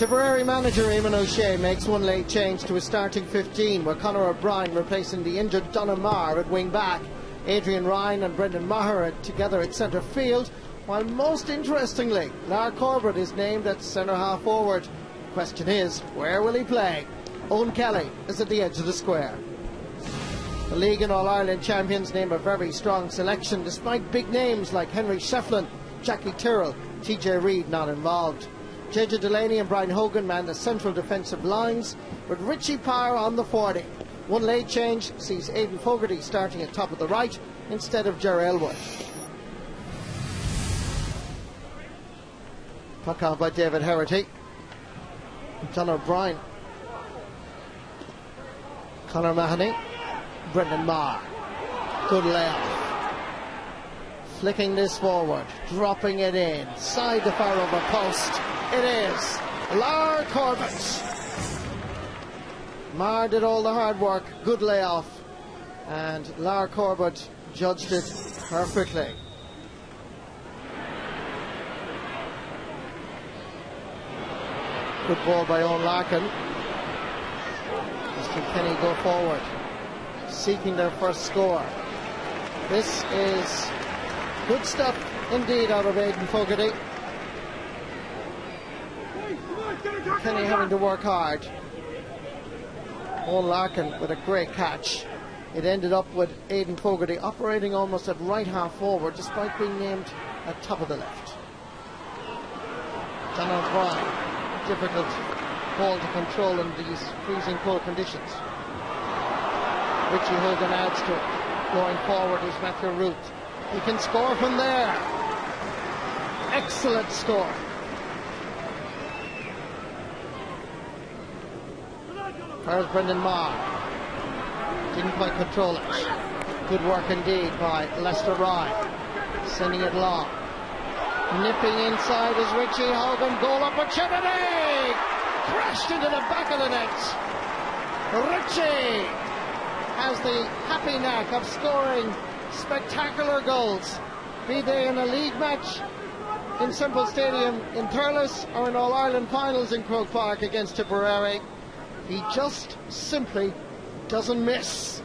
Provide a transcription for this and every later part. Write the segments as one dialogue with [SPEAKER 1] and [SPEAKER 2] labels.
[SPEAKER 1] Tipperary manager Eamon O'Shea makes one late change to his starting 15, with Conor O'Brien replacing the injured Donald Marr at wing back. Adrian Ryan and Brendan Maher are together at centre field, while most interestingly, Lar Corbett is named at centre half forward. The question is, where will he play? Owen Kelly is at the edge of the square. The League and All-Ireland champions name a very strong selection, despite big names like Henry Shefflin, Jackie Tyrrell, TJ Reid not involved. JJ Delaney and Brian Hogan man the central defensive lines, with Richie Power on the 40. One late change sees Aidan Fogarty starting at top of the right instead of Ger Elwood. Puck out by David Herity. John O'Brien. Conor Mahoney. Brendan Marr. Good layoff. Flicking this forward, dropping it in, side the far over post. It is Lar Corbett. Marr did all the hard work, good layoff, and Lar Corbett judged it perfectly. Good ball by Owen Larkin. As Kilkenny go forward, seeking their first score. This is good stuff indeed out of Aidan Fogarty. Kilkenny having to work hard. Owen Larkin with a great catch. It ended up with Aidan Fogarty operating almost at right half forward despite being named at top of the left. John O'Brien. Difficult ball to control in these freezing cold conditions. Richie Hogan adds to it. Going forward is Matthew Root. He can score from there. Excellent score. There's Brendan Marr. Didn't quite control it. Good work indeed by Lester Ryan. Sending it long. Nipping inside is Richie Hogan. Goal opportunity! Crashed into the back of the net. Richie has the happy knack of scoring spectacular goals, be they in a league match in Semple Stadium in Thurles or in All-Ireland finals in Croke Park against Tipperary. He just simply doesn't miss.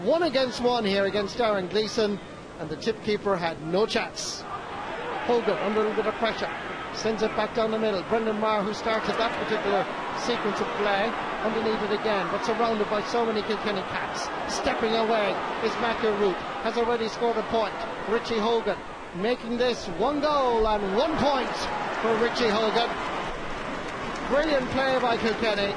[SPEAKER 1] 1 against 1 here against Darren Gleeson, and the tip keeper had no chance. Hogan under a little bit of pressure, sends it back down the middle. Brendan Marr, who started that particular sequence of play, underneath it again, but surrounded by so many Kilkenny cats. Stepping away is Matthew Root, has already scored a point. Richie Hogan making this 1 goal and 1 point for Richie Hogan. Brilliant play by Kilkenny,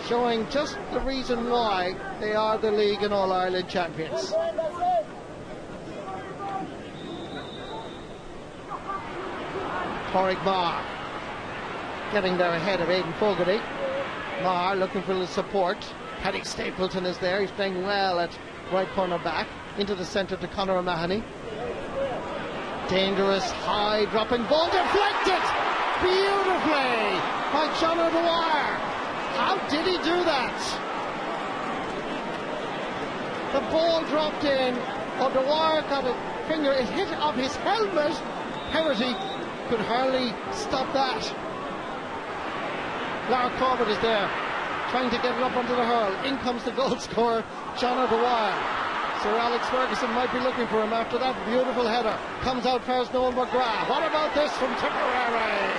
[SPEAKER 1] showing just the reason why they are the League and All-Ireland champions. Pádraig Marr getting there ahead of Aidan Fogarty. Marr looking for the support. Paddy Stapleton is there. He's playing well at right corner back. Into the centre to Conor O'Mahony. Dangerous high dropping ball, deflected beautifully by John O'Dwyer. How did he do that? The ball dropped in. O'Dwyer got a finger. It hit off his helmet. Herity could hardly stop that. Lar Corbett is there, trying to get it up onto the hurl. In comes the goal scorer, John O'Dwyer. Sir Alex Ferguson might be looking for him after that beautiful header. Comes out first, Noel McGrath. What about this from Tipperary?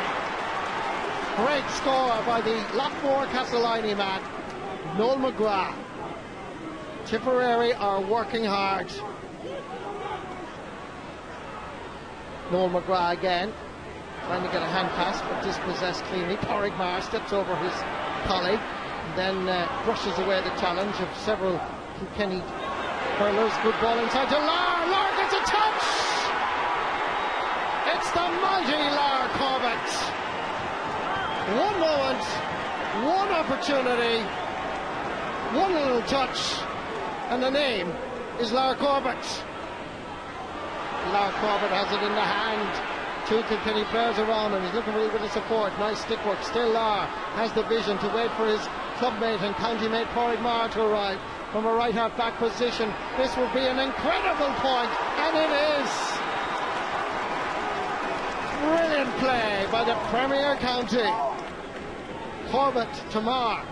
[SPEAKER 1] Great score by the Lockmore Castleiney man, Noel McGrath. Tipperary are working hard. Noel McGrath again, trying to get a hand pass, but dispossessed cleanly. Pádraig Marr steps over his colleague, and then brushes away the challenge of several Kilkenny hurlers. Good ball inside to Lar. Lar gets a touch! It's the mighty Lar Corbett. 1 moment, 1 opportunity, 1 little touch, and the name is Lar Corbett. Lar Corbett has it in the hand. 2 Kilkenny players around him. He's looking for a little bit of support. Nice stick work. Still Lar has the vision to wait for his clubmate and county mate Pádraig Marr to arrive from a right half back position. This will be an incredible point, and it is. Brilliant play by the Premier County. Corbett to Marr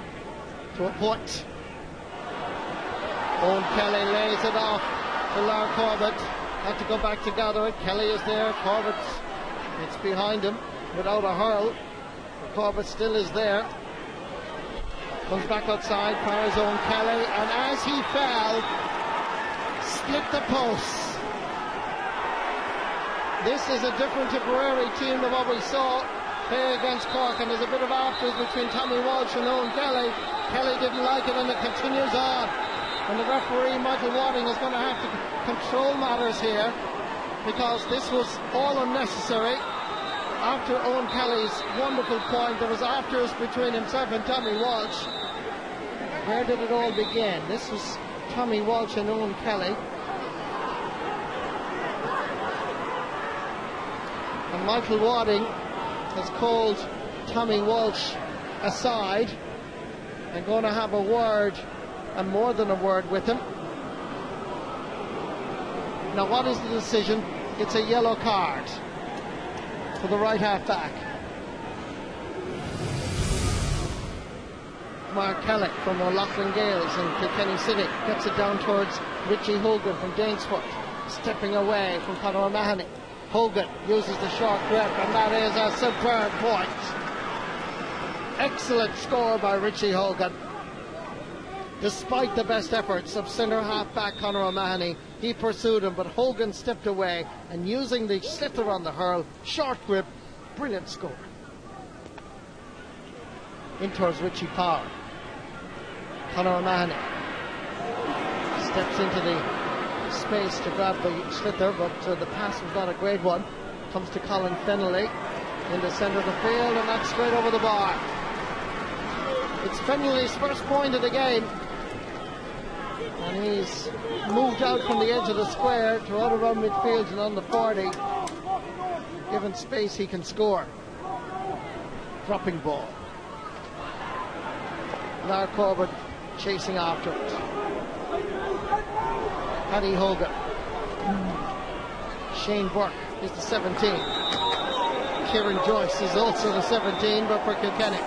[SPEAKER 1] to a point. Owen Kelly lays it off to Lar Corbett. Had to go back to gather it. Kelly is there. Corbett, it's behind him without a hurl. Corbett still is there. Comes back outside, fires Owen Kelly, and as he fell, split the posts. This is a different Tipperary team than what we saw play against Cork, and there's a bit of afters between Tommy Walsh and Owen Kelly. Kelly didn't like it, and it continues on. And the referee, Michael Wadding, is going to have to control matters here, because this was all unnecessary. After Owen Kelly's wonderful point, there was afters between himself and Tommy Walsh. Where did it all begin? This was Tommy Walsh and Owen Kelly. And Michael Wadding has called Tommy Walsh aside and going to have a word, and more than a word, with him. Now, what is the decision? It's a yellow card for the right half back. Mark Kelly from O'Loughlin Gales in Kilkenny City gets it down towards Richie Hogan from Danesfort, stepping away from Conor O'Mahony. Hogan uses the short grip, and that is a superb point. Excellent score by Richie Hogan. Despite the best efforts of centre half back Conor O'Mahony, he pursued him, but Hogan stepped away, and using the slither on the hurl, short grip, brilliant score. In towards Richie Power. Conor O'Mahony steps into the space to grab the slither, but the pass was not a great one. Comes to Colin Fennelly in the centre of the field, and that's straight over the bar. It's Fennelly's first point of the game, and he's moved out from the edge of the square to out around midfield and on the 40. Given space, he can score. Dropping ball. Lar Corbett chasing after it. Paddy Hogan. Shane Burke is the 17. Kieran Joyce is also the 17, but for Kilkenny.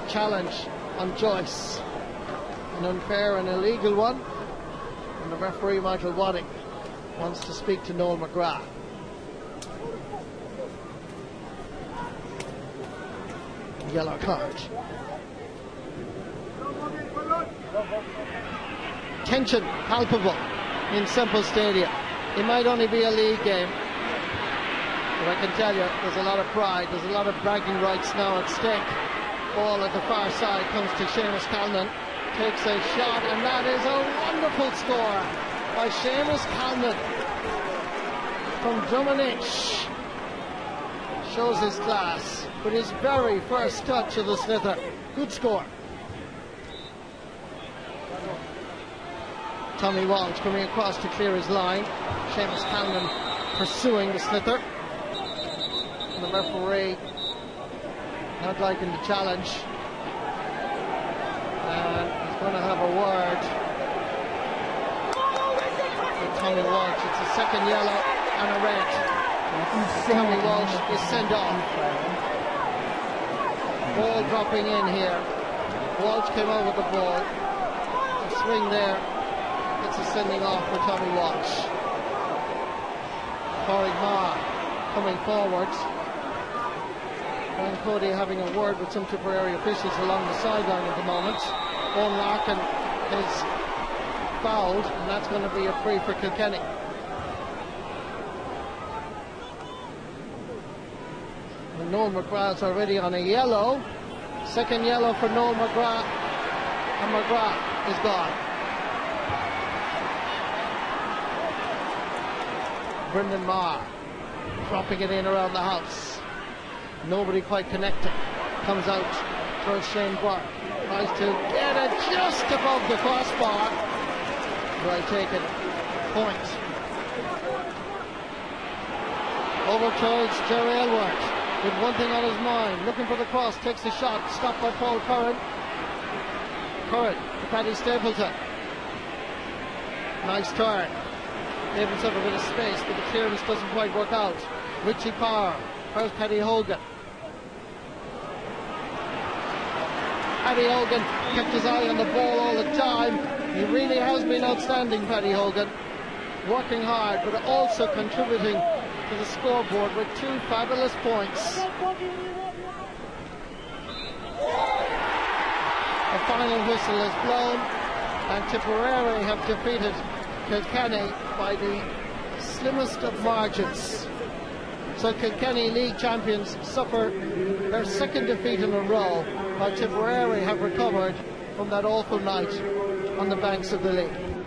[SPEAKER 1] Challenge on Joyce. An unfair and illegal one. And the referee, Michael Wadding, wants to speak to Noel McGrath. Yellow card. Tension palpable in Semple Stadium. It might only be a league game, but I can tell you there's a lot of pride, there's a lot of bragging rights now at stake. Ball at the far side comes to Seamus Calnan, takes a shot, and that is a wonderful score by Seamus Calnan from Drummonditch. Shows his class with his very first touch of the slither. Good score. Tommy Walsh coming across to clear his line. Seamus Calnan pursuing the slither. And the referee not liking the challenge. And he's going to have a word with Tommy Walsh. It's a second yellow and a red. Tommy Walsh is sent off. Ball dropping in here. Walsh came out with the ball. A swing there. It's a sending off for Tommy Walsh. Corey Marr coming forward. Brian Cody having a word with some Tipperary officials along the sideline at the moment. Owen Larkin is fouled, and that's going to be a free for Kilkenny. And Noel McGrath's already on a yellow. Second yellow for Noel McGrath, and McGrath is gone. Brendan Marr dropping it in around the house. Nobody quite connected. Comes out towards Shane Burke. Tries to get it just above the crossbar. Right taken. Point. Over towards Jerry Elward with one thing on his mind. Looking for the cross. Takes the shot. Stopped by Paul Curran. Curran to Paddy Stapleton. Nice turn. Gave himself a bit of space, but the clearance doesn't quite work out. Richie Power. Where's Paddy Hogan? Paddy Hogan kept his eye on the ball all the time. He really has been outstanding, Paddy Hogan, working hard but also contributing to the scoreboard with 2 fabulous points. The final whistle is blown, and Tipperary have defeated Kilkenny by the slimmest of margins. So Kilkenny League champions suffer their second defeat in a row, while Tipperary have recovered from that awful night on the banks of the Lee.